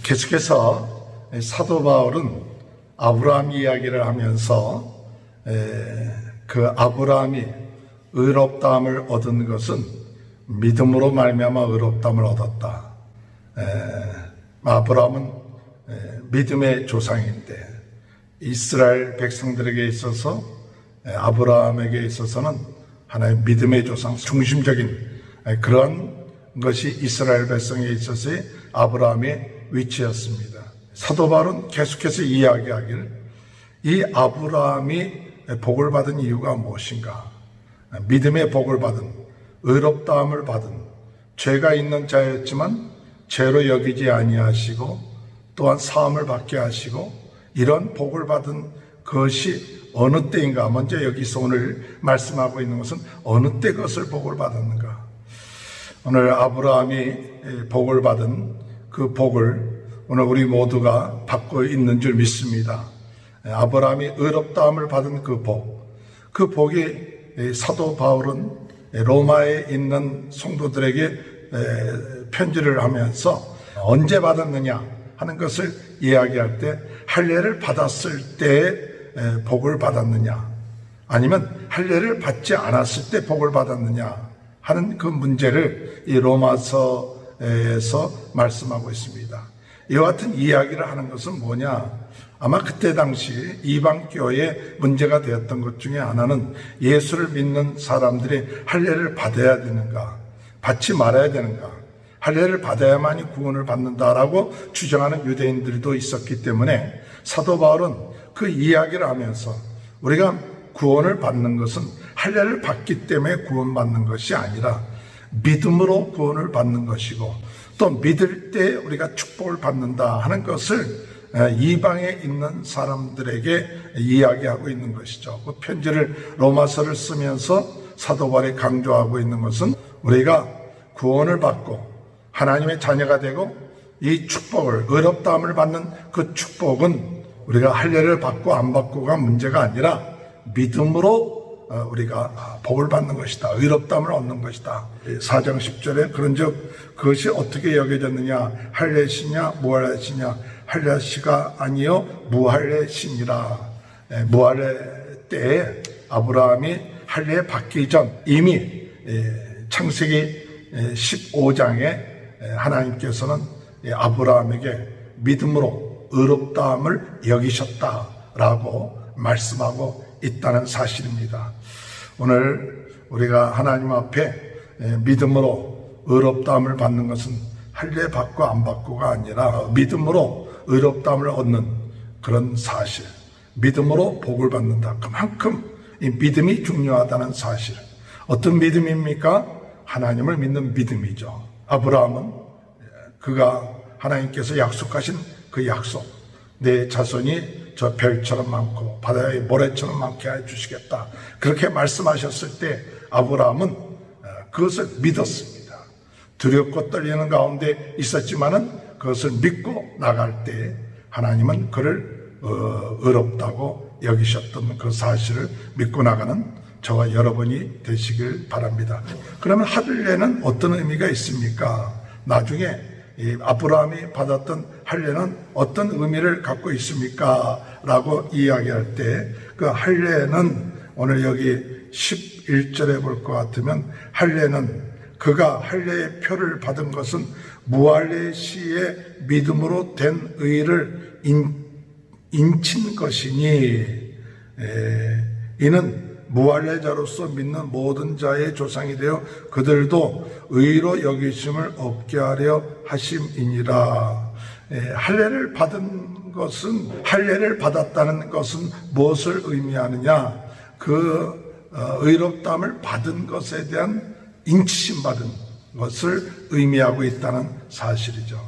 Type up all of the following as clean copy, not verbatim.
계속해서 사도 바울은 아브라함 이야기를 하면서 그 아브라함이 의롭다함을 얻은 것은 믿음으로 말미암아 의롭다함을 얻었다. 아브라함은 믿음의 조상인데 이스라엘 백성들에게 있어서 아브라함에게 있어서는 하나의 믿음의 조상, 중심적인 그런 것이 이스라엘 백성에 있어서의 아브라함의 위치였습니다. 사도 바울은 계속해서 이야기하기를 이 아브라함이 복을 받은 이유가 무엇인가? 믿음의 복을 받은, 의롭다함을 받은, 죄가 있는 자였지만 죄로 여기지 아니하시고 또한 사함을 받게 하시고 이런 복을 받은 것이 어느 때인가? 먼저 여기서 오늘 말씀하고 있는 것은 어느 때 그것을 복을 받았는가? 오늘 아브라함이 복을 받은 그 복을 오늘 우리 모두가 받고 있는 줄 믿습니다. 아브라함이 의롭다함을 받은 그 복이 사도 바울은 로마에 있는 성도들에게 편지를 하면서 언제 받았느냐 하는 것을 이야기할 때 할례를 받았을 때 복을 받았느냐 아니면 할례를 받지 않았을 때 복을 받았느냐 하는 그 문제를 이 로마서에서 말씀하고 있습니다. 이와 같은 이야기를 하는 것은 뭐냐? 아마 그때 당시 이방교회에 문제가 되었던 것 중에 하나는 예수를 믿는 사람들이 할례를 받아야 되는가, 받지 말아야 되는가, 할례를 받아야만이 구원을 받는다라고 주장하는 유대인들도 있었기 때문에 사도 바울은 그 이야기를 하면서 우리가 구원을 받는 것은 할례를 받기 때문에 구원받는 것이 아니라 믿음으로 구원을 받는 것이고 또 믿을 때 우리가 축복을 받는다 하는 것을 이방에 있는 사람들에게 이야기하고 있는 것이죠. 그 편지를 로마서를 쓰면서 사도 바울이 강조하고 있는 것은 우리가 구원을 받고 하나님의 자녀가 되고 이 축복을 의롭다함을 받는 그 축복은 우리가 할례를 받고 안 받고가 문제가 아니라 믿음으로 우리가 복을 받는 것이다. 의롭다함을 얻는 것이다. 4장 10절에 그런즉 그것이 어떻게 여겨졌느냐? 할례시냐 무할례시냐? 할례시가 아니요 무할례시니라. 무할례 때에 아브라함이 할례 받기 전 이미 창세기 15장에 하나님께서는 아브라함에게 믿음으로 의롭다함을 여기셨다라고 말씀하고 있다는 사실입니다. 오늘 우리가 하나님 앞에 믿음으로 의롭다함을 받는 것은 할례 받고 안 받고가 아니라 믿음으로 의롭다함을 얻는 그런 사실, 믿음으로 복을 받는다. 그만큼 이 믿음이 중요하다는 사실. 어떤 믿음입니까? 하나님을 믿는 믿음이죠. 아브라함은 그가 하나님께서 약속하신 그 약속, 내 자손이 저 별처럼 많고 바다의 모래처럼 많게 해주시겠다. 그렇게 말씀하셨을 때 아브라함은 그것을 믿었습니다. 두렵고 떨리는 가운데 있었지만은 그것을 믿고 나갈 때 하나님은 그를 의롭다고 여기셨던 그 사실을 믿고 나가는 저와 여러분이 되시길 바랍니다. 그러면 할례는 어떤 의미가 있습니까? 나중에 이 아브라함이 받았던 할례는 어떤 의미를 갖고 있습니까? 라고 이야기할 때 그 할례는 오늘 여기 11절에 볼 것 같으면 할례는 그가 할례의 표를 받은 것은 무할례 시의 믿음으로 된 의를 인친 것이니 이는 무할례자로서 믿는 모든 자의 조상이 되어 그들도 의로 여기심을 얻게 하려 하심이니라. 할례를 받은 것은 할례를 받았다는 것은 무엇을 의미하느냐? 그 의롭다함을 받은 것에 대한 인치심 받은 것을 의미하고 있다는 사실이죠.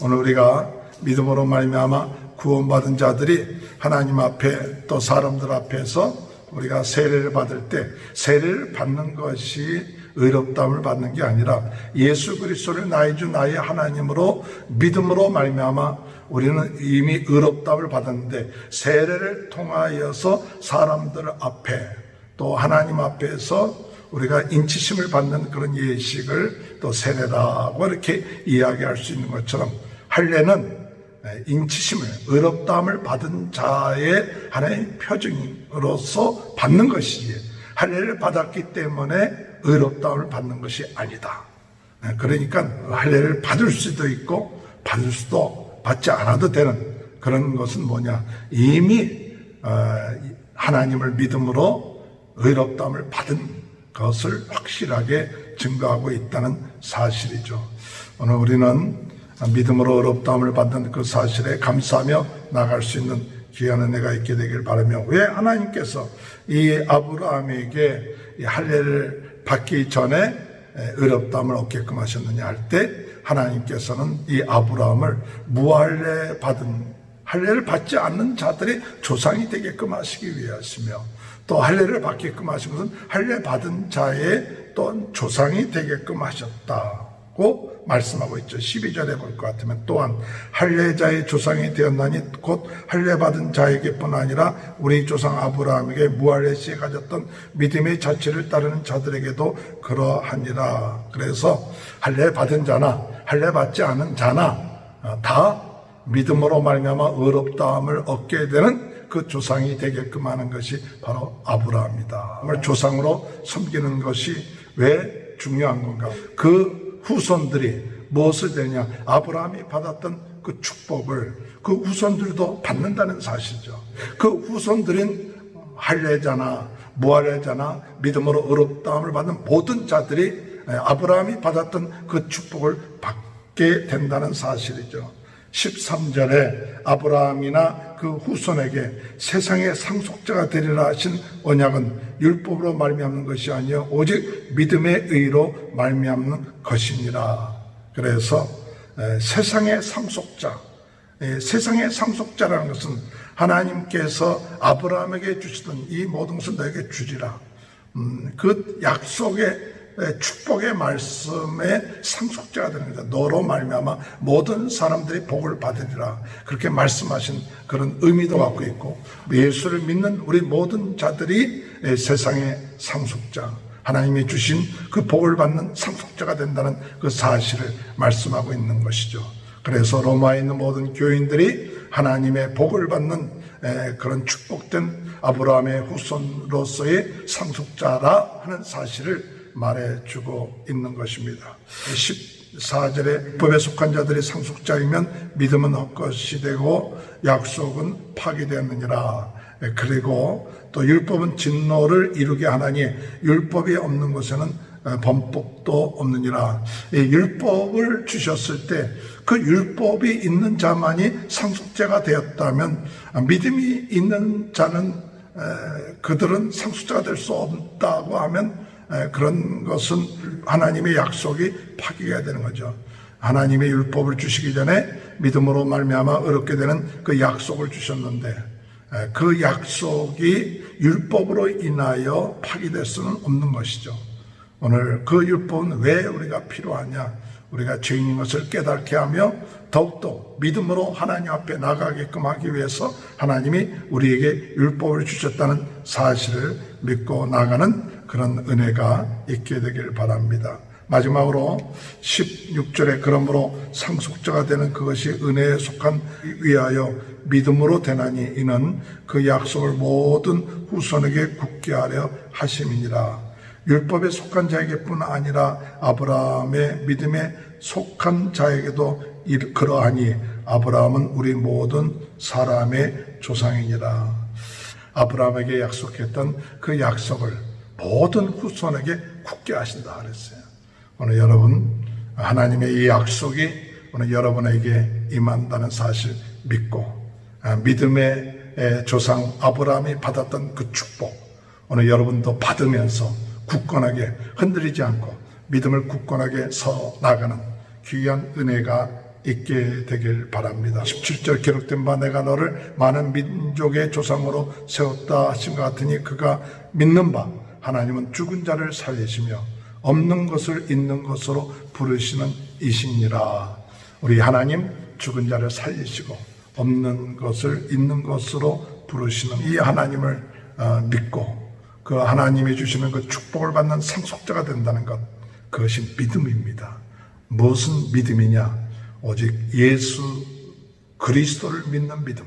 오늘 우리가 믿음으로 말미암아 구원받은 자들이 하나님 앞에 또 사람들 앞에서 우리가 세례를 받을 때 세례를 받는 것이 의롭다함을 받는 게 아니라 예수 그리스도를 나의 주 나의 하나님으로 믿음으로 말미암아 우리는 이미 의롭다함을 받았는데 세례를 통하여서 사람들 앞에 또 하나님 앞에서 우리가 인치심을 받는 그런 예식을 또 세례라고 이렇게 이야기할 수 있는 것처럼, 할례는 인치심을, 의롭다함을 받은 자의 하나의 표징으로서 받는 것이지, 할례를 받았기 때문에 의롭다함을 받는 것이 아니다. 그러니까 할례를 받을 수도 있고 받을 수도 받지 않아도 되는 그런 것은 뭐냐, 이미 하나님을 믿음으로 의롭다함을 받은 것을 확실하게 증거하고 있다는 사실이죠. 오늘 우리는 믿음으로 의롭다함을 받는 그 사실에 감사하며 나갈 수 있는 귀한 은혜가 있게 되길 바라며, 왜 하나님께서 이 아브라함에게 이 할례를 받기 전에 의롭다함을 얻게끔 하셨느냐 할 때, 하나님께서는 이 아브라함을 무할례 받은, 할례를 받지 않는 자들의 조상이 되게끔 하시기 위하시며, 또 할례를 받게끔 하신 것은 할례 받은 자의 또 조상이 되게끔 하셨다고 말씀하고 있죠. 12절에 볼 것 같으면, 또한 할례자의 조상이 되었나니 곧 할례 받은 자에게뿐 아니라 우리 조상 아브라함에게 무할례 시에 가졌던 믿음의 자체를 따르는 자들에게도 그러하니라. 그래서 할례 받은 자나 할례 받지 않은 자나 다 믿음으로 말미암아 의롭다함을 얻게 되는 그 조상이 되게끔 하는 것이 바로 아브라함이다. 조상으로 섬기는 것이 왜 중요한 건가? 그 후손들이 무엇을 되냐? 아브라함이 받았던 그 축복을 그 후손들도 받는다는 사실이죠. 그 후손들인 할례자나 무할례자나 믿음으로 의롭다함을 받는 모든 자들이 아브라함이 받았던 그 축복을 받게 된다는 사실이죠. 13절에 아브라함이나 그 후손에게 세상의 상속자가 되리라 하신 언약은 율법으로 말미암는 것이 아니요 오직 믿음의 의로 말미암는 것이니라. 그래서 세상의 상속자, 세상의 상속자라는 것은 하나님께서 아브라함에게 주시던 이 모든 것을 너에게 주리라, 그 약속의 축복의 말씀의 상속자가 되는 거죠. 너로 말미암아 모든 사람들이 복을 받으리라, 그렇게 말씀하신 그런 의미도 갖고 있고, 예수를 믿는 우리 모든 자들이 세상의 상속자, 하나님이 주신 그 복을 받는 상속자가 된다는 그 사실을 말씀하고 있는 것이죠. 그래서 로마에 있는 모든 교인들이 하나님의 복을 받는 그런 축복된 아브라함의 후손으로서의 상속자라 하는 사실을 말해주고 있는 것입니다. 14절에 법에 속한 자들이 상속자이면 믿음은 헛것이 되고 약속은 파기되었느니라. 그리고 또 율법은 진노를 이루게 하나니 율법이 없는 곳에는 범법도 없느니라. 율법을 주셨을 때 그 율법이 있는 자만이 상속자가 되었다면, 믿음이 있는 자는 그들은 상속자가 될 수 없다고 하면 그런 것은 하나님의 약속이 파기가 되는 거죠. 하나님의 율법을 주시기 전에 믿음으로 말미암아 의롭게 되는 그 약속을 주셨는데, 그 약속이 율법으로 인하여 파기될 수는 없는 것이죠. 오늘 그 율법은 왜 우리가 필요하냐? 우리가 죄인인 것을 깨닫게 하며 더욱더 믿음으로 하나님 앞에 나가게끔 하기 위해서 하나님이 우리에게 율법을 주셨다는 사실을 믿고 나가는 그런 은혜가 있게 되길 바랍니다. 마지막으로 16절에 그러므로 상속자가 되는 그것이 은혜에 속한 위하여 믿음으로 되나니 이는 그 약속을 모든 후손에게 굳게 하려 하심이니라. 율법에 속한 자에게뿐 아니라 아브라함의 믿음에 속한 자에게도 그러하니 아브라함은 우리 모든 사람의 조상이니라. 아브라함에게 약속했던 그 약속을 모든 후손에게 굳게 하신다 그랬어요. 오늘 여러분, 하나님의 이 약속이 오늘 여러분에게 임한다는 사실 믿고, 믿음의 조상 아브라함이 받았던 그 축복 오늘 여러분도 받으면서 굳건하게 흔들리지 않고 믿음을 굳건하게 서 나가는 귀한 은혜가 있게 되길 바랍니다. 17절 기록된 바 내가 너를 많은 민족의 조상으로 세웠다 하신 것 같으니 그가 믿는 바 하나님은 죽은 자를 살리시며 없는 것을 있는 것으로 부르시는 이시니라. 우리 하나님 죽은 자를 살리시고 없는 것을 있는 것으로 부르시는 이 하나님을 믿고 그 하나님이 주시는 그 축복을 받는 상속자가 된다는 것, 그것이 믿음입니다. 무슨 믿음이냐? 오직 예수 그리스도를 믿는 믿음.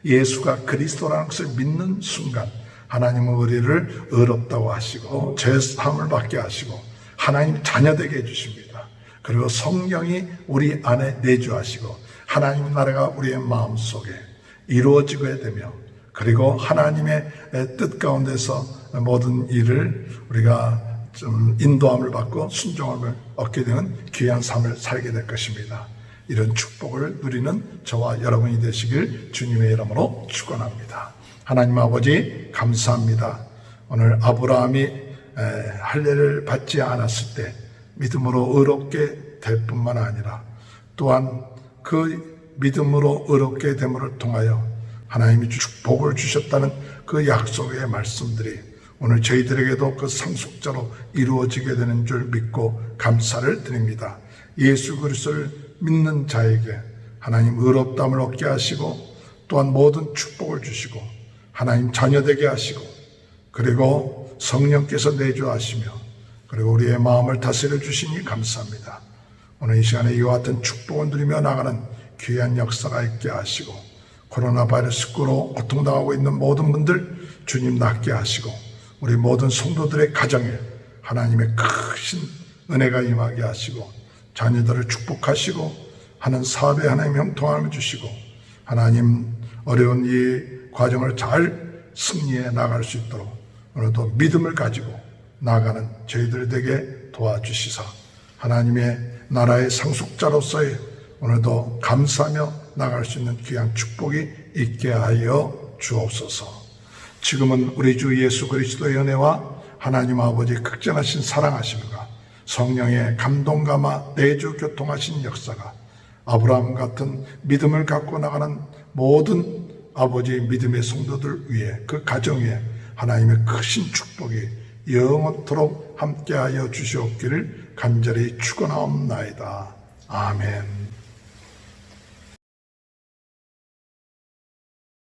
예수가 그리스도라는 것을 믿는 순간 하나님은 우리를 의롭다고 하시고 죄사함을 받게 하시고 하나님 자녀되게 해주십니다. 그리고 성령이 우리 안에 내주하시고 하나님 나라가 우리의 마음속에 이루어지게 되며, 그리고 하나님의 뜻 가운데서 모든 일을 우리가 좀 인도함을 받고 순종함을 얻게 되는 귀한 삶을 살게 될 것입니다. 이런 축복을 누리는 저와 여러분이 되시길 주님의 이름으로 축원합니다. 하나님 아버지 감사합니다. 오늘 아브라함이 할례를 받지 않았을 때 믿음으로 의롭게 될 뿐만 아니라 또한 그 믿음으로 의롭게 됨을 통하여 하나님이 축복을 주셨다는 그 약속의 말씀들이 오늘 저희들에게도 그 상속자로 이루어지게 되는 줄 믿고 감사를 드립니다. 예수 그리스도를 믿는 자에게 하나님 의롭다함을 얻게 하시고 또한 모든 축복을 주시고 하나님 자녀되게 하시고 그리고 성령께서 내주하시며 그리고 우리의 마음을 다스려 주시니 감사합니다. 오늘 이 시간에 이와 같은 축복을 누리며 나가는 귀한 역사가 있게 하시고 코로나 바이러스로 고통당하고 있는 모든 분들 주님 낫게 하시고 우리 모든 성도들의 가정에 하나님의 크신 은혜가 임하게 하시고 자녀들을 축복하시고 하는 사업에 하나님 형통함을 주시고 하나님 어려운 이 과정을 잘 승리해 나갈 수 있도록 오늘도 믿음을 가지고 나아가는 저희들 되게 도와주시사 하나님의 나라의 상속자로서의 오늘도 감사하며 나갈 수 있는 귀한 축복이 있게 하여 주옵소서. 지금은 우리 주 예수 그리스도의 은혜와 하나님 아버지 극진하신 사랑하심과 성령의 감동감화 내주 교통하신 역사가 아브라함 같은 믿음을 갖고 나가는 모든 아버지 믿음의 성도들 위해 그 가정 위에 하나님의 크신 축복이 영원토록 함께하여 주시옵기를 간절히 축원하옵나이다. 아멘.